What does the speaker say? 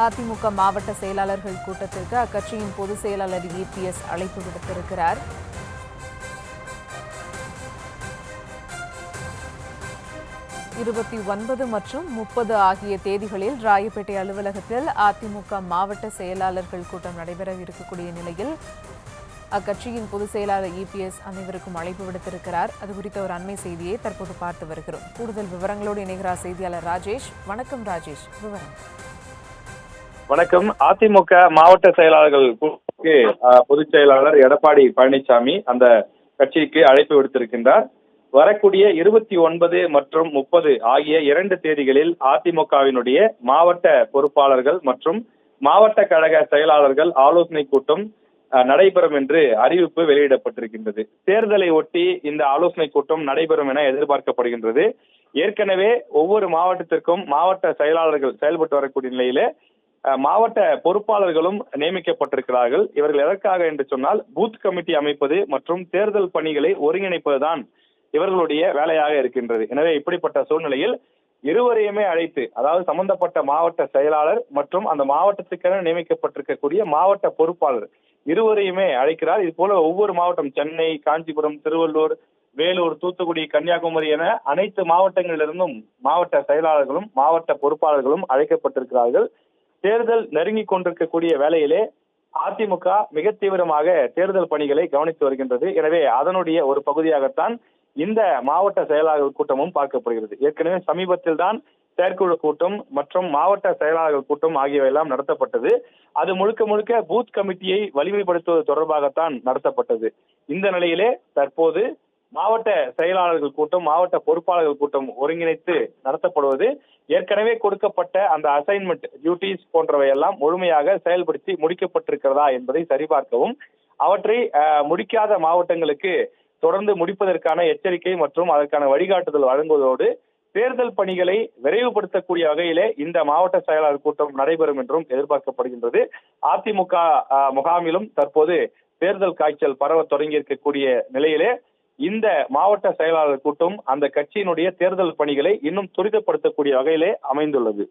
அதிமுக மாவட்ட செயலாளர்கள் கூட்டத்திற்கு அக்கட்சியின் பொதுச் செயலாளர் EPS அழைப்பு விடுத்திருக்கிறார். இருபத்தி 9 மற்றும் 30 ஆகிய தேதிகளில் ராயப்பேட்டை அலுவலகத்தில் அதிமுக மாவட்ட செயலாளர்கள் கூட்டம் நடைபெற இருக்கக்கூடிய நிலையில் அக்கட்சியின் பொதுச் செயலாளர் EPS அனைவருக்கும் அழைப்பு விடுத்திருக்கிறார். அது குறித்த ஒரு அண்மை செய்தியை தற்போது பார்த்து வருகிறோம். கூடுதல் விவரங்களோடு இணைகிறார் செய்தியாளர் ராஜேஷ். வணக்கம் ராஜேஷ், விவரம். வணக்கம். அதிமுக மாவட்ட செயலாளர்கள் பொதுச் செயலாளர் எடப்பாடி பழனிசாமி அந்த கட்சிக்கு அழைப்பு விடுத்திருக்கின்றார். வரக்கூடிய 29 மற்றும் 30 ஆகிய 2 தேதிகளில் அதிமுகவினுடைய மாவட்ட பொறுப்பாளர்கள் மற்றும் மாவட்ட கழக செயலாளர்கள் ஆலோசனை கூட்டம் நடைபெறும் என்று அறிவிப்பு வெளியிடப்பட்டிருக்கின்றது. தேர்தலை ஒட்டி இந்த ஆலோசனை கூட்டம் நடைபெறும் என எதிர்பார்க்கப்படுகின்றது. ஏற்கனவே ஒவ்வொரு மாவட்டத்திற்கும் மாவட்ட செயலாளர்கள் செயல்பட்டு வரக்கூடிய நிலையிலே மாவட்ட பொறுப்பாளர்களும் நியமிக்கப்பட்டிருக்கிறார்கள். இவர்கள் எதற்காக என்று சொன்னால் பூத் கமிட்டி அமைப்பது மற்றும் தேர்தல் பணிகளை ஒருங்கிணைப்பதுதான் இவர்களுடைய வேலையாக இருக்கின்றது. எனவே இப்படிப்பட்ட சூழ்நிலையில் இருவரையுமே அழைத்து, அதாவது சம்பந்தப்பட்ட மாவட்ட செயலாளர் மற்றும் அந்த மாவட்டத்துக்கென நியமிக்கப்பட்டிருக்கக்கூடிய மாவட்ட பொறுப்பாளர் இருவரையுமே அழைக்கிறார். இது போல ஒவ்வொரு மாவட்டம் சென்னை, காஞ்சிபுரம், திருவள்ளூர், வேலூர், தூத்துக்குடி, கன்னியாகுமரி என அனைத்து மாவட்டங்களிலிருந்தும் மாவட்ட செயலாளர்களும் மாவட்ட பொறுப்பாளர்களும் அழைக்கப்பட்டிருக்கிறார்கள். தேர்தல் நெருங்கி கொண்டிருக்கக்கூடிய வேளையிலே அதிமுக மிக தீவிரமாக தேர்தல் பணிகளை கவனித்து வருகின்றது. எனவே அதனுடைய ஒரு பகுதியாகத்தான் இந்த மாவட்ட செயலாளர்கள் கூட்டமும் பார்க்கப்படுகிறது. ஏற்கனவே சமீபத்தில் தான் செயற்குழு கூட்டம் மற்றும் மாவட்ட செயலாளர்கள் கூட்டம் ஆகியவையெல்லாம் நடத்தப்பட்டது. அது முழுக்க முழுக்க பூத் கமிட்டியை வலிமைப்படுத்துவது தொடர்பாகத்தான் நடத்தப்பட்டது. இந்த நிலையிலே தற்போது மாவட்ட செயலாளர்கள் கூட்டம், மாவட்ட பொறுப்பாளர்கள் கூட்டம் ஒருங்கிணைத்து நடத்தப்படுவது ஏற்கனவே கொடுக்கப்பட்ட அந்த அசைன்மெண்ட் டியூட்டிஸ் போன்றவையெல்லாம் முழுமையாக செயல்படுத்தி முடிக்கப்பட்டிருக்கிறதா என்பதை சரிபார்க்கவும், அவற்றை முடிக்காத மாவட்டங்களுக்கு தொடர்ந்து முடிப்பதற்கான எச்சரிக்கை மற்றும் அதற்கான வழிகாட்டுதல் வழங்குவதோடு தேர்தல் பணிகளை விரைவுபடுத்தக்கூடிய வகையிலே இந்த மாவட்ட செயலாளர் கூட்டம் நடைபெறும் என்றும் எதிர்பார்க்கப்படுகின்றது. அதிமுக முகாமிலும் தற்போது தேர்தல் காய்ச்சல் பரவ தொடங்கி இருக்கக்கூடிய நிலையிலே இந்த மாவட்ட செயலாளர் கூட்டம் அந்த கட்சியினுடைய தேர்தல் பணிகளை இன்னும் துரிதப்படுத்தக்கூடிய வகையிலே அமைந்துள்ளது.